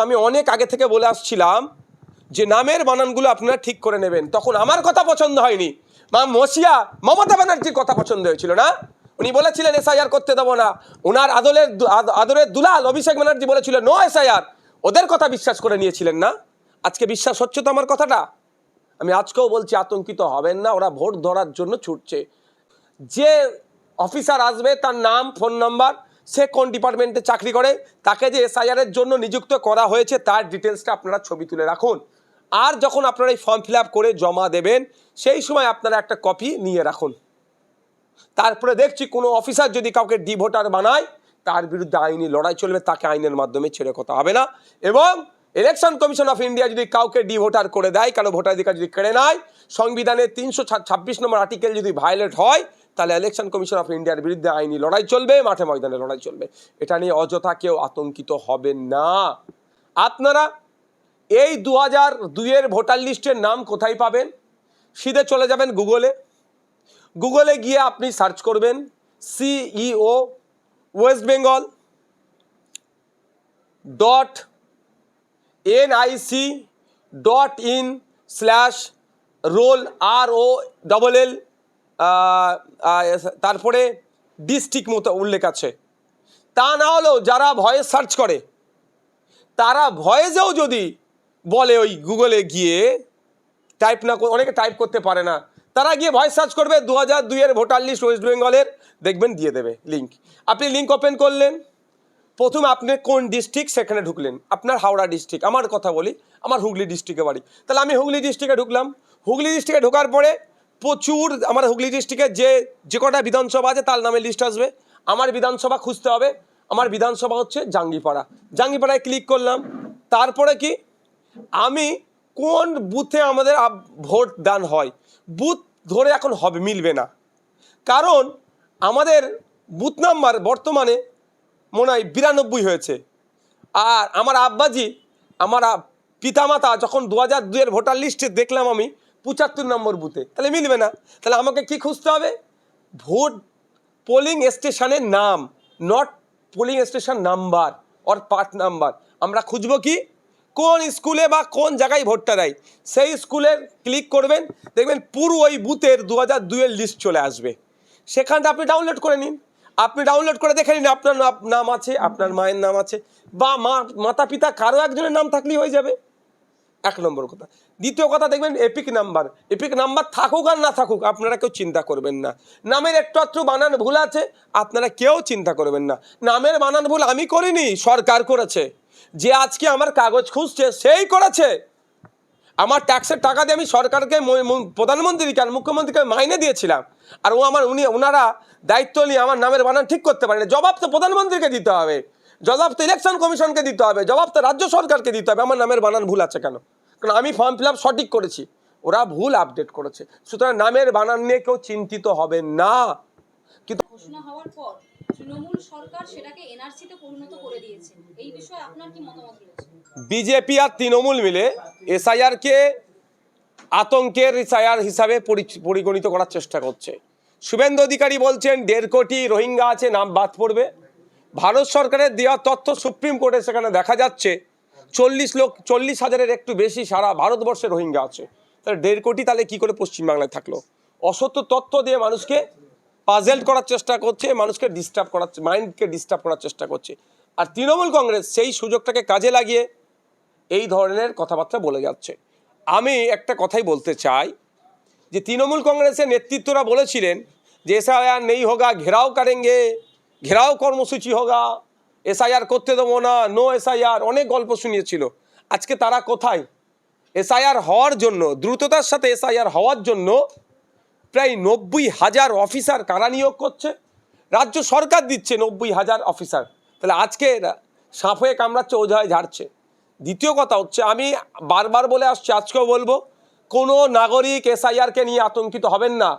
আমি অনেক আগে থেকে বলে আসছিলাম যে নামের বানানগুলো আপনারা ঠিক করে নেবেন। তখন আমার কথা পছন্দ হয়নি, মমতা ব্যানার্জির কথা পছন্দ হয়েছিল না। উনি বলেছিলেন এসআইআর করতে দেবো না। ওনার আদরের দুলাল অভিষেক ব্যানার্জি বলেছিল নো এসআইআর। ওদের কথা বিশ্বাস করে নিয়েছিলেন না। আজকে বিশ্বাস হচ্ছে তো আমার কথাটা? আমি আজকেও বলছি আতঙ্কিত হবেন না, ওরা ভোট ধরার জন্য ছুটছে। যে অফিসার আসবে তার নাম, ফোন নাম্বার, সে কোন ডিপার্টমেন্টে চাকরি করে, তাকে যে এসআইআর এর জন্য নিযুক্ত করা হয়েছে তার ডিটেলসটা আপনারা ছবি তুলে রাখুন। আর যখন আপনারা এই ফর্ম ফিল আপ করে জমা দেবেন সেই সময় আপনারা একটা কপি নিয়ে রাখুন। তারপরে দেখছি কোনো অফিসার যদি কাউকে ডি ভোটার বানায় তার বিরুদ্ধে আইনি লড়াই চলবে, তাকে আইনের মাধ্যমে ছেড়ে কথা হবে না। এবং ইলেকশন কমিশন অফ ইন্ডিয়া যদি কাউকে ডি ভোটার করে দেয়, কারো ভোটাধিকার যদি কেড়ে নেয়, সংবিধানের 326 নম্বর আর্টিকেল যদি ভায়োলেট হয়, তাহলে ইলেকশন কমিশন অফ ইন্ডিয়ার বিরুদ্ধে আইনি লড়াই চলবে, মাঠে ময়দানে লড়াই চলবে। এটা নিয়ে অযথা কেউ আতঙ্কিত হবেন না। আপনারা এই 2002-এর ভোটার লিস্টের নাম কোথায় পাবেন? সিধে চলে যাবেন গুগলে গিয়ে আপনি সার্চ করবেন CEO West Bengal .nic.in/roll ROLL, তারপরে ডিস্ট্রিক্ট মতো উল্লেখ আছে। তা না হলেও যারা ভয়েস সার্চ করে তারা ভয়েসেও যদি বলে ওই গুগলে গিয়ে টাইপ না, অনেকে টাইপ করতে পারে না, তারা গিয়ে ভয়েস সার্চ করবে 2002-এর ভোটার লিস্ট ওয়েস্ট বেঙ্গলের, দেখবেন দিয়ে দেবে লিঙ্ক। আপনি লিঙ্ক ওপেন করলেন, প্রথমে আপনি কোন ডিস্ট্রিক্ট সেখানে ঢুকলেন। আপনার হাওড়া ডিস্ট্রিক্ট, আমার কথা বলি, আমার হুগলি ডিস্ট্রিক্টে বাড়ি, তাহলে আমি হুগলি ডিস্ট্রিক্টে ঢুকলাম। হুগলি ডিস্ট্রিক্টে ঢোকার পরে প্রচুর আমার হুগলি ডিস্ট্রিক্টের যে কটা বিধানসভা আছে তার নামে লিস্ট আসবে। আমার বিধানসভা খুঁজতে হবে। আমার বিধানসভা হচ্ছে জাঙ্গিপাড়ায় ক্লিক করলাম। তারপরে কি, আমি কোন বুথে আমাদের ভোট দান হয়, বুথ ধরে এখন হবে মিলবে না, কারণ আমাদের বুথ নাম্বার বর্তমানে মনে হয় 92 হয়েছে। আর আমার আব্বাজি, আমার পিতামাতা যখন 2002-এর ভোটার লিস্টে দেখলাম আমি 75 নম্বর বুথে, তাহলে মিলবে না। তাহলে আমাকে কি খুঁজতে হবে? ভোট পোলিং স্টেশনের নাম, not polling station number or part number. আমরা খুঁজবো কি, কোন স্কুলে বা কোন জায়গায় ভোটটা দেয়, সেই স্কুলের ক্লিক করবেন, দেখবেন পুরো ওই বুথের 2002-এর লিস্ট চলে আসবে। সেখানটা আপনি ডাউনলোড করে নিন। আপনি ডাউনলোড করে দেখে নিন আপনার নাম আছে, আপনার মায়ের নাম আছে, বা মাতা পিতা কারো একজনের নাম থাকলেই হয়ে যাবে। এক নম্বর কথা। দ্বিতীয় কথা, দেখবেন এপিক নাম্বার থাকুক আর না থাকুক আপনারা কেউ চিন্তা করবেন না। নামের একটু বানান ভুল আছে, আপনারা কেউ চিন্তা করবেন না। নামের বানান ভুল আমি করিনি, সরকার করেছে। যে আজকে আমার কাগজ খুঁজছে সেই করেছে। আমার ট্যাক্সের টাকা দিয়ে আমি সরকারকে, প্রধানমন্ত্রীকে আর মুখ্যমন্ত্রীকে মাইনে দিয়েছিলাম, আর ওনারা দায়িত্ব নিয়ে আমার নামের বানান ঠিক করতে পারেন। জবাব তো প্রধানমন্ত্রীকে দিতে হবে, জবাব তো ইলেকশন কমিশনকে দিতে হবে, জবাব তো রাজ্য সরকারকে দিতে হবে। আমার নামের বানান ভুল আছে কেন? কারণ আমি ফর্ম ফিল আপ সঠিক করেছি, ওরা ভুল আপডেট করেছে। সুতরাং নামের বানান নিয়ে কেউ চিন্তিত হবেন না। কিন্তু ঘোষণা হওয়ার পর তৃণমূল সরকার সেটাকে এনআরসিতে পরিণত করে দিয়েছে, এই বিষয়ে আপনার কি মতামত রয়েছে? বিজেপি আর তৃণমূল মিলে এসআইআরকে আতঙ্কের এসআইআর হিসাবে পরিগণিত করার চেষ্টা করছে। শুভেন্দু অধিকারী বলছেন 1.5 কোটি রোহিঙ্গা আছে, নাম বাদ পড়বে। ভারত সরকারের দেওয়া তথ্য সুপ্রিম কোর্টে সেখানে দেখা যাচ্ছে 40,000-এর একটু বেশি সারা ভারতবর্ষে রোহিঙ্গা আছে। তাহলে 1.5 কোটি তাহলে কি করে পশ্চিমবাংলায় থাকলো? অসত্য তথ্য দিয়ে মানুষকে পাজেল করার চেষ্টা করছে, মানুষকে মাইন্ডকে ডিস্টার্ব করার চেষ্টা করছে। আর তৃণমূল কংগ্রেস সেই সুযোগটাকে কাজে লাগিয়ে এই ধরনের কথাবার্তা বলে যাচ্ছে। আমি একটা কথাই বলতে চাই যে তৃণমূল কংগ্রেসের নেতৃত্বরা বলেছিলেন যে এসআইআর নেই হোগা, ঘেরাও করেঙ্গে, ঘেরাও কর্মসূচি হোগা, এসআইআর করতে দেবো না, নো এসআইআর, অনেক গল্প শুনিয়েছিল। আজকে তারা কোথায়? এসআইআর হওয়ার জন্য, দ্রুততার সাথে এসআইআর হওয়ার জন্য প্রায় 90,000 অফিসার কারা নিয়োগ করছে? রাজ্য সরকার দিচ্ছে 90,000 অফিসার। তাহলে আজকে সাপ হয়ে কামড়াচ্ছে, ওঝা হয়ে ঝাড়ছে। দ্বিতীয় কথা হচ্ছে, আমি বারবার বলে আসছি, আজকেও বলবো, কোনো নাগরিক এসআইআরকে নিয়ে আতঙ্কিত হবেন না।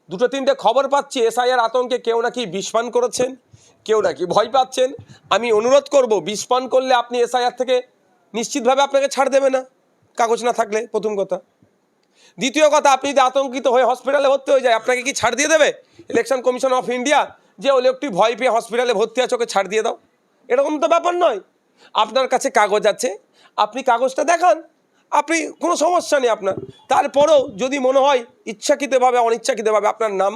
2-3টে খবর পাচ্ছি এসআইআর আতঙ্কে কেউ নাকি বিষপান করেছেন, কেউ নাকি ভয় পাচ্ছেন। আমি অনুরোধ করব, বিষপান করলে আপনি এসআইআর থেকে নিশ্চিতভাবে আপনাকে ছাড় দেবে না, কাগজ না থাকলে, প্রথম কথা। দ্বিতীয় কথা, আপনি যদি আতঙ্কিত হয়ে হসপিটালে ভর্তি হয়ে যায়, আপনাকে কি ছাড় দিয়ে দেবে ইলেকশন কমিশন অফ ইন্ডিয়া যে ওই লোকটি ভয় পেয়ে হসপিটালে ভর্তি আছে, ওকে ছাড় দিয়ে দাও? এরকম তো ব্যাপার নয়। আপনার কাছে কাগজ আছে, আপনি কাগজটা দেখান, আপনি কোনো সমস্যা নেই আপনার। তারপরেও যদি মনে হয় ইচ্ছাকৃতভাবে অনিচ্ছাকৃতভাবে আপনার নাম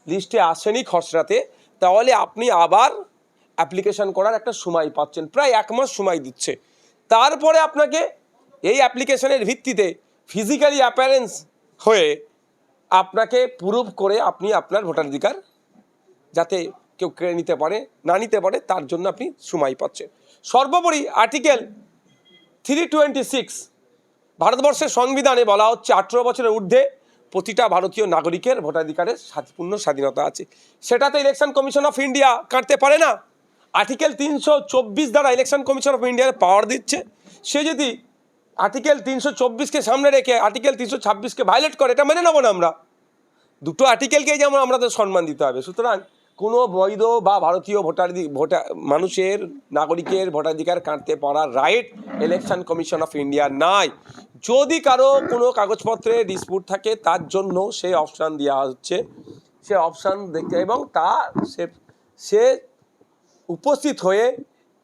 লিস্টে আসেনি খসড়াতে, তাহলে আপনি আবার অ্যাপ্লিকেশন করার একটা সময় পাচ্ছেন, প্রায় 1 মাস সময় দিচ্ছে। তারপরে আপনাকে এই অ্যাপ্লিকেশনের ভিত্তিতে ফিজিক্যালি অ্যাপিয়ারেন্স হয়ে আপনাকে প্রুভ করে আপনি আপনার ভোটাধিকার যাতে কেউ কেড়ে নিতে পারে না নিতে পারে তার জন্য আপনি সময় পাচ্ছেন। সর্বোপরি আর্টিকেল 326 ভারতবর্ষের সংবিধানে বলা হচ্ছে 18 বছরের ঊর্ধ্বে প্রতিটা ভারতীয় নাগরিকের ভোটাধিকারের পূর্ণ স্বাধীনতা আছে। সেটা তো ইলেকশন কমিশন অফ ইন্ডিয়া কাটতে পারে না। আর্টিকেল 324 দ্বারা ইলেকশন কমিশন অফ ইন্ডিয়ার পাওয়ার দিচ্ছে। সে যদি আর্টিকেল 324কে সামনে রেখে আর্টিকেল 326কে ভায়োলেট করে, এটা মেনে নেবো না আমরা। দুটো আর্টিকেলকেই যেমন আমাদের সম্মান দিতে হবে। সুতরাং কোনো বৈধ বা ভারতীয় মানুষের নাগরিকের ভোটাধিকার কাটতে পারার right election commission of India নাই। যদি কারো কোনো কাগজপত্রে ডিসপুট থাকে তার জন্য সে অপশান দেওয়া হচ্ছে, সে অপশান দেখতে এবং তা সে উপস্থিত হয়ে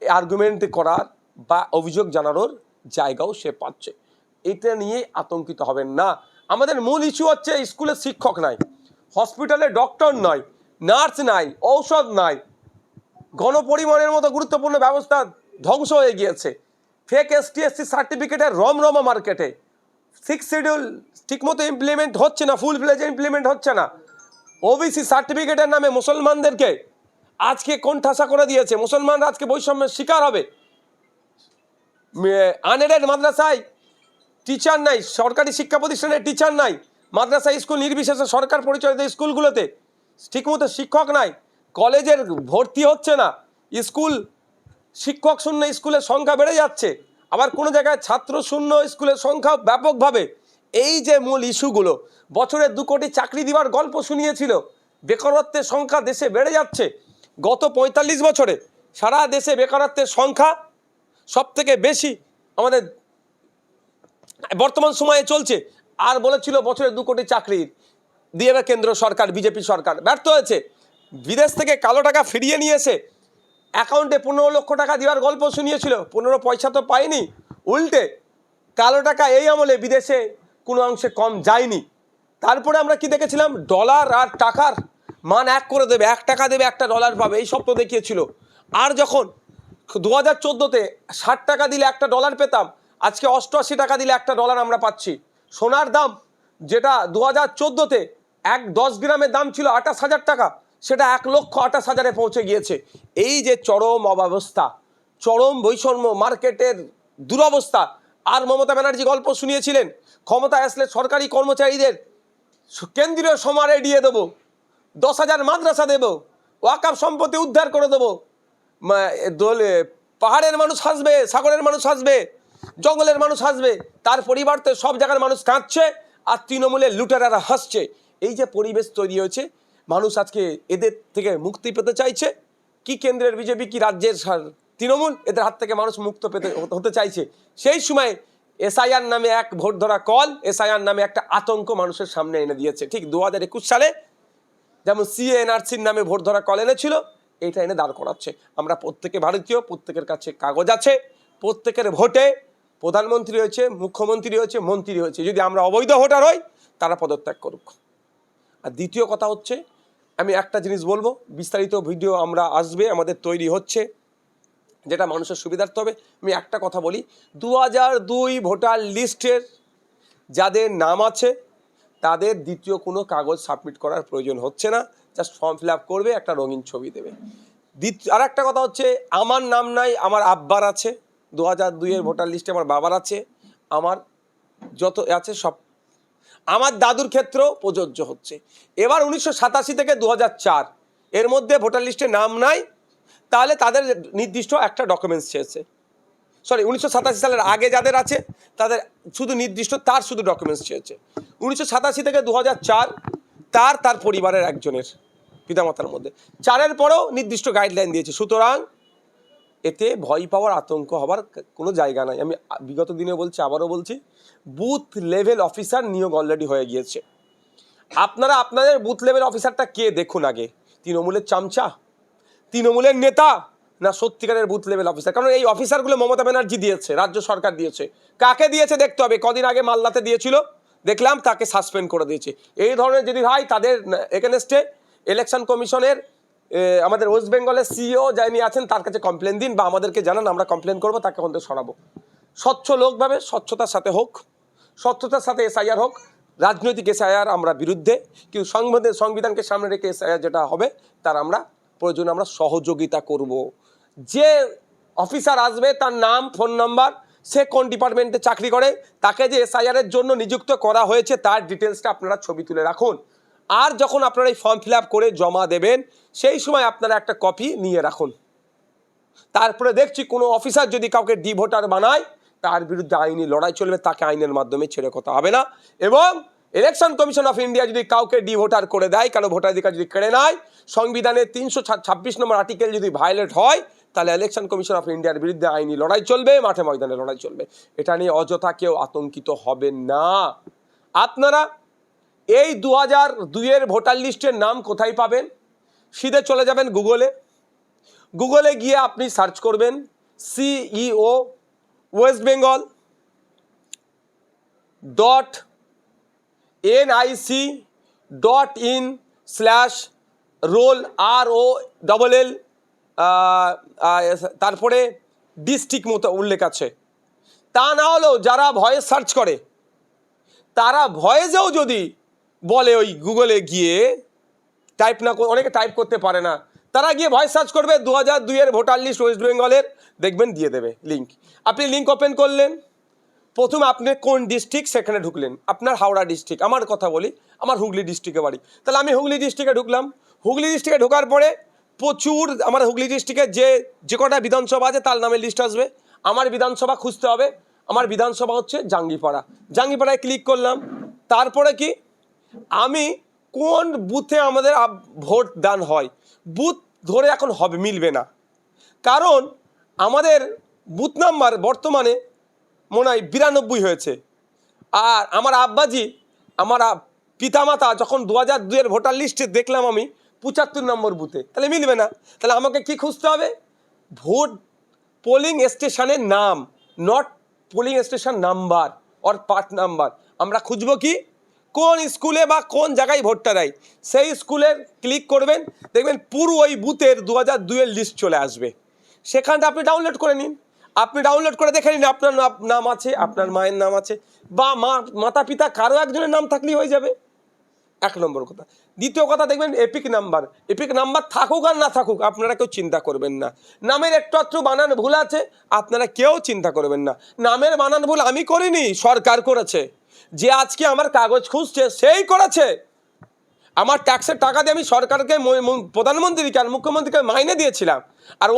আর্গুমেন্ট করার বা অভিযোগ জানানোর জায়গাও সে পাচ্ছে। এটা নিয়ে আতঙ্কিত হবেন না। আমাদের মূল ইস্যু হচ্ছে স্কুলে শিক্ষক নাই, হসপিটালে ডক্টর নয়, নার্স নাই, ঔষধ নাই, গণপরিবহনের মতো গুরুত্বপূর্ণ ব্যবস্থা ধ্বংস হয়ে গিয়েছে, ফেক ST/SC সার্টিফিকেটের রমরমা মার্কেটে, 6 শিডিউল ঠিকমতো ইমপ্লিমেন্ট হচ্ছে না, ফুল ফ্লেজ ইমপ্লিমেন্ট হচ্ছে না, OBC সার্টিফিকেটের নামে মুসলমানদেরকে আজকে কোণঠাসা করে দিয়েছে। মুসলমানরা আজকে বৈষম্যের শিকার হবে। আনএডেড মাদ্রাসায় টিচার নাই, সরকারি শিক্ষা প্রতিষ্ঠানের টিচার নাই, মাদ্রাসা স্কুল নির্বিশেষে সরকার পরিচালিত স্কুলগুলোতে ঠিকমতো শিক্ষক নাই, কলেজের ভর্তি হচ্ছে না, স্কুল শিক্ষক শূন্য স্কুলের সংখ্যা বেড়ে যাচ্ছে, আবার কোনো জায়গায় ছাত্র শূন্য স্কুলের সংখ্যা ব্যাপকভাবে। এই যে মূল ইস্যুগুলো, বছরে 2 কোটি চাকরি দেওয়ার গল্প শুনিয়েছিল, বেকারত্বের সংখ্যা দেশে বেড়ে যাচ্ছে। গত 45 বছরে সারা দেশে বেকারত্বের সংখ্যা সবথেকে বেশি আমাদের বর্তমান সময়ে চলছে। আর বলেছিল বছরে 2 কোটি চাকরি দিয়ে কেন্দ্র সরকার, বিজেপি সরকার ব্যর্থ হয়েছে। বিদেশ থেকে কালো টাকা ফিরিয়ে নিয়ে এসে অ্যাকাউন্টে 15 লক্ষ টাকা দেওয়ার গল্প শুনিয়েছিল, 15 পয়সা তো পায়নি। উল্টে কালো টাকা এই আমলে বিদেশে কোনো অংশে কম যায়নি। তারপরে আমরা কি দেখেছিলাম, ডলার আর টাকার মান 1 করে দেবে, 1 টাকা দেবে 1টা ডলার পাবে, এই স্বপ্ন দেখিয়েছিল। আর যখন 2014-তে 60 টাকা দিলে 1টা ডলার পেতাম, আজকে 88 টাকা দিলে 1টা ডলার আমরা পাচ্ছি। সোনার দাম যেটা 2014-তে 10 গ্রামের দাম ছিল 28,000 টাকা, সেটা 1,28,000-এ পৌঁছে গিয়েছে। এই যে চরম অব্যবস্থা, চরম বৈষম্য, মার্কেটের দুরবস্থা। আর মমতা ব্যানার্জি গল্প শুনিয়েছিলেন ক্ষমতায় আসলে সরকারি কর্মচারীদের কেন্দ্রীয় সমার এড়িয়ে দেবো, 10,000 মাদ্রাসা দেবো, ওয়াকফ সম্পত্তি উদ্ধার করে দেবো, পাহাড়ের মানুষ হাসবে, সাগরের মানুষ হাসবে, জঙ্গলের মানুষ হাসবে। তার পরিবর্তে সব জায়গার মানুষ কাঁদছে আর তৃণমূলের লুটেরারা হাসছে। এই যে পরিবেশ তৈরি হয়েছে, মানুষ আজকে এদের থেকে মুক্তি পেতে চাইছে। কি কেন্দ্রের বিজেপি, কি রাজ্যের তৃণমূল, এদের হাত থেকে মানুষ মুক্ত হতে চাইছে। সেই সময় SIR নামে এক ভোট ধরা কল, SIR নামে একটা আতঙ্ক মানুষের সামনে এনে দিয়েছে। ঠিক 2021 সালে যেমন CA NRCর নামে ভোট ধরা কল এনেছিল, এটা এনে দাঁড় করাচ্ছে। আমরা প্রত্যেকে ভারতীয়, প্রত্যেকের কাছে কাগজ আছে, প্রত্যেকের ভোটে প্রধানমন্ত্রী হয়েছে, মুখ্যমন্ত্রী হয়েছে, মন্ত্রী হয়েছে। যদি আমরা অবৈধ ভোটার হই, তারা পদত্যাগ করুক। আর দ্বিতীয় কথা হচ্ছে, আমি একটা জিনিস বলবো, বিস্তারিত ভিডিও আমরা আসবে, আমাদের তৈরি হচ্ছে, যেটা মানুষের সুবিধার্থে হবে। আমি একটা কথা বলি, 2002 ভোটার লিস্টের যাদের নাম আছে তাদের দ্বিতীয় কোনো কাগজ সাবমিট করার প্রয়োজন হচ্ছে না, জাস্ট ফর্ম ফিল আপ করবে, একটা রঙিন ছবি দেবে। আর একটা কথা হচ্ছে, আমার নাম নাই, আমার আব্বার আছে, 2002 ভোটার লিস্টে আমার বাবার আছে, আমার যত আছে সব, আমার দাদুর ক্ষেত্রেও প্রযোজ্য হচ্ছে। এবার 1987 থেকে 2004 এর মধ্যে ভোটার লিস্টে নাম নাই, তাহলে তাদের নির্দিষ্ট একটা ডকুমেন্টস চেয়েছে। 1987 সালের আগে যাদের আছে তাদের শুধু নির্দিষ্ট তার শুধু ডকুমেন্টস চেয়েছে। 1987 থেকে 2004 তার পরিবারের একজনের পিতামাতার মধ্যে, 4-এর পরেও নির্দিষ্ট গাইডলাইন দিয়েছে। সুতরাং এতে ভয় পাওয়ার, আতঙ্ক হবার কোনো জায়গা নাই। আমি বিগত দিনে বলছি, আবারও বলছি, বুথ লেভেল অফিসার নিয়োগ অলরেডি হয়ে গিয়েছে। আপনারা আপনাদের বুথ লেভেল অফিসারটা কে দেখুন আগে, তৃণমূলের চামচা, তৃণমূলের নেতা, না সত্যিকারের বুথ লেভেল অফিসার? কারণ এই অফিসারগুলো মমতা ব্যানার্জি দিয়েছে, রাজ্য সরকার দিয়েছে। কাকে দিয়েছে দেখতে হবে। কদিন আগে মালদাতে দিয়েছিল, দেখলাম তাকে সাসপেন্ড করে দিয়েছে। এই ধরনের যদি হয় তাদের এগেনস্টে ইলেকশন কমিশনের আমাদের ওয়েস্ট বেঙ্গলের সিইও যিনি আছেন তার কাছে কমপ্লেন দিন, বা আমাদেরকে জানান, আমরা কমপ্লেন করবো, তাকে ওখান থেকে সরাবো। স্বচ্ছ লোকভাবে, স্বচ্ছতার সাথে হোক, স্বচ্ছতার সাথে এসআইআর হোক। রাজনৈতিক এসআইআর আমরা বিরুদ্ধে, কিন্তু সংবিধানকে সামনে রেখে এসআইআর যেটা হবে তার আমরা প্রয়োজনে আমরা সহযোগিতা করব। যে অফিসার আসবে তার নাম, ফোন নাম্বার, সে কোন ডিপার্টমেন্টে চাকরি করে, তাকে যে এসআইআরের জন্য নিযুক্ত করা হয়েছে তার ডিটেলসটা আপনারা ছবি তুলে রাখুন। আর যখন আপনারা এই ফর্ম ফিল আপ করে জমা দেবেন সেই সময় আপনারা একটা কপি নিয়ে রাখুন। তারপরে দেখছি কোনো অফিসার যদি কাউকে ডি ভোটার বানায় তার বিরুদ্ধে আইনি লড়াই চলবে, তাকে আইনের মাধ্যমে ছেড়ে কথা হবে না। এবং ইলেকশন কমিশন অফ ইন্ডিয়া যদি কাউকে ডি ভোটার করে দেয়, কারো ভোটাধিকার যদি কেড়ে নেয়, সংবিধানের 326 নম্বর আর্টিকেল যদি ভায়োলেট হয়, তাহলে ইলেকশন কমিশন অফ ইন্ডিয়ার বিরুদ্ধে আইনি লড়াই চলবে, মাঠে ময়দানে লড়াই চলবে। এটা নিয়ে অযথা কেউ আতঙ্কিত হবেন না। আপনারা এই 2002-এর ভোটার লিস্টের নাম কোথায় পাবেন? সিধে চলে যাবেন গুগলে। গুগলে গিয়ে আপনি সার্চ করবেন CEO West Bengal .nic.in/roll ROLL, তারপরে ডিস্ট্রিক্ট মতো উল্লেখ আছে। তা না হলেও যারা ভয়েস সার্চ করে তারা ভয়েসেও যদি বলে ওই গুগলে গিয়ে টাইপ না করে, অনেকে টাইপ করতে পারে না, তারা গিয়ে ভয়েস সার্চ করবে 2002-এর ভোটার লিস্ট ওয়েস্ট বেঙ্গলের, দেখবেন দিয়ে দেবে লিঙ্ক। আপনি লিঙ্ক ওপেন করলেন, প্রথমে আপনি কোন ডিস্ট্রিক্ট সেখানে ঢুকলেন। আপনার হাওড়া ডিস্ট্রিক্ট, আমার কথা বলি, আমার হুগলি ডিস্ট্রিক্টে বাড়ি, তাহলে আমি হুগলি ডিস্ট্রিক্টে ঢুকলাম। হুগলি ডিস্ট্রিক্টে ঢোকার পরে প্রচুর আমার হুগলি ডিস্ট্রিক্টের যে কটা বিধানসভা আছে তার নামে লিস্ট আসবে। আমার বিধানসভা খুঁজতে হবে। আমার বিধানসভা হচ্ছে জাঙ্গিপাড়া, জাঙ্গিপাড়ায় ক্লিক করলাম। তারপরে কি আমি কোন বুথে আমাদের ভোট দান হয়, বুথ ধরে এখন হবে মিলবে না, কারণ আমাদের বুথ নাম্বার বর্তমানে মনে হয় 92 হয়েছে। আর আমার আব্বাজি, আমার পিতামাতা যখন 2002-এর ভোটার লিস্টে দেখলাম আমি 75 নম্বর বুথে, তাহলে মিলবে না। তাহলে আমাকে কি খুঁজতে হবে? ভোট পোলিং স্টেশনের নাম, not polling station number or part number. আমরা খুঁজবো কি কোন স্কুলে বা কোন জায়গায় ভোটটা দেয়, সেই স্কুলের ক্লিক করবেন, দেখবেন পুরো ওই বুথের 2002-এর লিস্ট চলে আসবে। সেখানটা আপনি ডাউনলোড করে নিন। আপনি ডাউনলোড করে দেখে নিন আপনার নাম আছে, আপনার মায়ের নাম আছে, বা মাতা পিতা কারো একজনের নাম থাকলেই হয়ে যাবে। এক নম্বর কথা। দ্বিতীয় কথা, দেখবেন এপিক নাম্বার থাকুক আর না থাকুক আপনারা কেউ চিন্তা করবেন না। নামের একটু বানান ভুল আছে, আপনারা কেউ চিন্তা করবেন না। নামের বানান ভুল আমি করিনি, সরকার করেছে। যে আজকে আমার কাগজ খুঁজছে সেই করেছে। আমার ট্যাক্সের টাকা দিয়ে আমি সরকারকে, প্রধানমন্ত্রীকে আর মুখ্যমন্ত্রীকে মাইনে দিয়েছিলাম, আর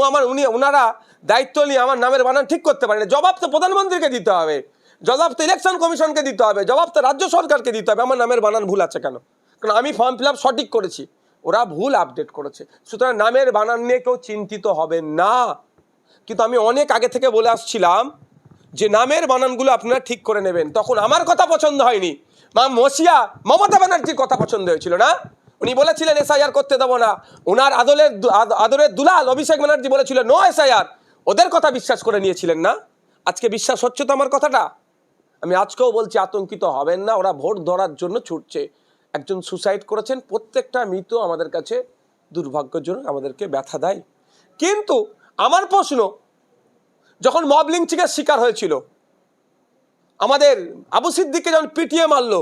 ওনারা দায়িত্ব নিয়ে আমার নামের বানান ঠিক করতে পারেন। জবাব তো প্রধানমন্ত্রীকে দিতে হবে, জবাব তো ইলেকশন কমিশনকে দিতে হবে, জবাব তো রাজ্য সরকারকে দিতে হবে আমার নামের বানান ভুল আছে কেন। কারণ আমি ফর্ম ফিল আপ সঠিক করেছি, ওরা ভুল আপডেট করেছে। সুতরাং নামের বানান নিয়ে কেউ চিন্তিত হবেন না। কিন্তু আমি অনেক আগে থেকে বলে আসছিলাম যে নামের বানানগুলো আপনারা ঠিক করে নেবেন। তখন আমার কথা পছন্দ হয়নি, মমতা ব্যানার্জির কথা পছন্দ হয়েছিল না। উনি বলেছিলেন এসআইআর করতে দেবো না। ওনার আদরের দুলাল অভিষেক ব্যানার্জি বলেছিল নো এসআইআর। ওদের কথা বিশ্বাস করে নিয়েছিলেন না। আজকে বিশ্বাস হচ্ছে তো আমার কথাটা। আমি আজকেও বলছি আতঙ্কিত হবেন না, ওরা ভোট ধরার জন্য ছুটছে। একজন সুসাইড করেছেন, প্রত্যেকটা মৃত্যু আমাদের কাছে দুর্ভাগ্যজনক, আমাদেরকে ব্যথা দেয়। কিন্তু আমার প্রশ্ন, যখন মব লিঞ্চিংয়ের শিকার হয়েছিল, আমাদের আবু সিদ্দিককে যখন পিটিয়ে মারলো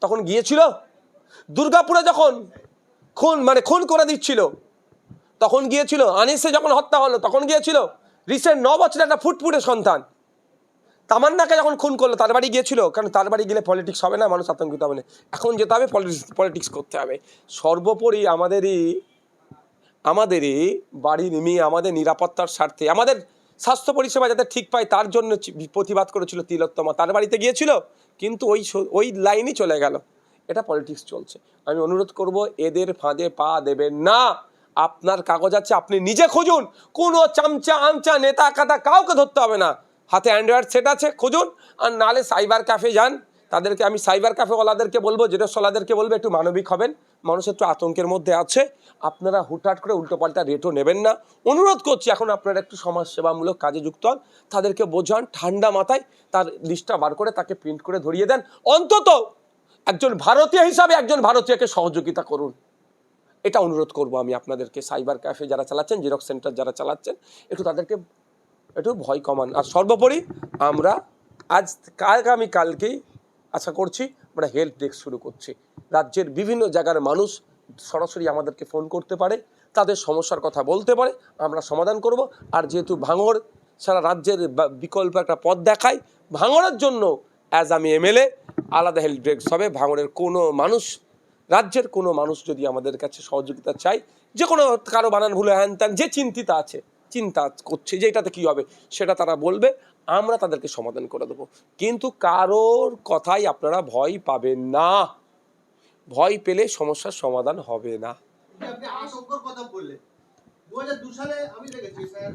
তখন গিয়েছিল? দুর্গাপুরে যখন খুন করে দিচ্ছিল তখন গিয়েছিল? আনিসে যখন হত্যা হলো তখন গিয়েছিল? রিসেন্ট 9 বছরের একটা ফুটফুটে সন্তান তামান্নাকে যখন খুন করলো তার বাড়ি গিয়েছিল? কারণ তার বাড়ি গেলে পলিটিক্স হবে না, মানুষ আতঙ্কিত হবে না। এখন যেতে হবে পলিটিক্স করতে হবে। সর্বোপরি আমাদেরই বাড়ির মেয়ে, আমাদের নিরাপত্তার স্বার্থে, আমাদের স্বাস্থ্য পরিষেবা যাতে ঠিক পায় তার জন্য প্রতিবাদ করেছিল তিলোত্তমা, তার বাড়িতে গিয়েছিল, কিন্তু ওই লাইনই চলে গেল। এটা পলিটিক্স চলছে। আমি অনুরোধ করব এদের ফাঁদে পা দেবেন না। আপনার কাগজ আছে, আপনি নিজে খুঁজুন। কোনো আমচা নেতা কাতা কাউকে ধরতে হবে না। হাতে অ্যান্ড্রয়েড সেট আছে, খুঁজুন। আর নাহলে সাইবার ক্যাফে যান, তাদেরকে আমি সাইবার ক্যাফেওয়ালাদেরকে বলবো, জেরক্সওয়ালাদেরকে বলবো একটু মানবিক হবেন, মানুষ একটু আতঙ্কের মধ্যে আছে, আপনারা হুটহাট করে উল্টোপাল্টা রেটও নেবেন না। অনুরোধ করছি, এখন আপনারা একটু সমাজসেবামূলক কাজে যুক্ত হন, তাদেরকে বোঝান, ঠান্ডা মাথায় তার লিস্টটা বার করে তাকে প্রিন্ট করে ধরিয়ে দেন। অন্তত একজন ভারতীয় হিসাবে একজন ভারতীয়কে সহযোগিতা করুন, এটা অনুরোধ করব আমি আপনাদেরকে। সাইবার ক্যাফে যারা চালাচ্ছেন, জেরক্স সেন্টার যারা চালাচ্ছেন, একটু তাদেরকে একটু ভয় কমান। আর সর্বোপরি আমরা আগামীকালকেই আশা করছি আমরা হেল্প ডেস্ক শুরু করছি। রাজ্যের বিভিন্ন জায়গার মানুষ সরাসরি আমাদেরকে ফোন করতে পারে, তাদের সমস্যার কথা বলতে পারে, আমরা সমাধান করব। আর যেহেতু ভাঙড় সারা রাজ্যের বিকল্প একটা পথ দেখায়, ভাঙড়ের জন্য অ্যাজ আমি এমএলএ আলাদা হেল্প ডেস্ক হবে। ভাঙড়ের কোনো মানুষ, রাজ্যের কোনো মানুষ যদি আমাদের কাছে সহযোগিতা চাই, যে কোনো কারো বানান ভুলে হ্যান ত্যান, যে চিন্তা করছে যে এটাতে কী হবে, সেটা তারা বলবে, আমরা তাদেরকে সমাধান করে দেবো। কিন্তু কারোর কথাই আপনারা ভয় পাবেন না, ভয় পেলে সমস্যার সমাধান হবে না। আপনি আতঙ্কের কথা বললেন, 2002 সালে আমি দেখেছি স্যার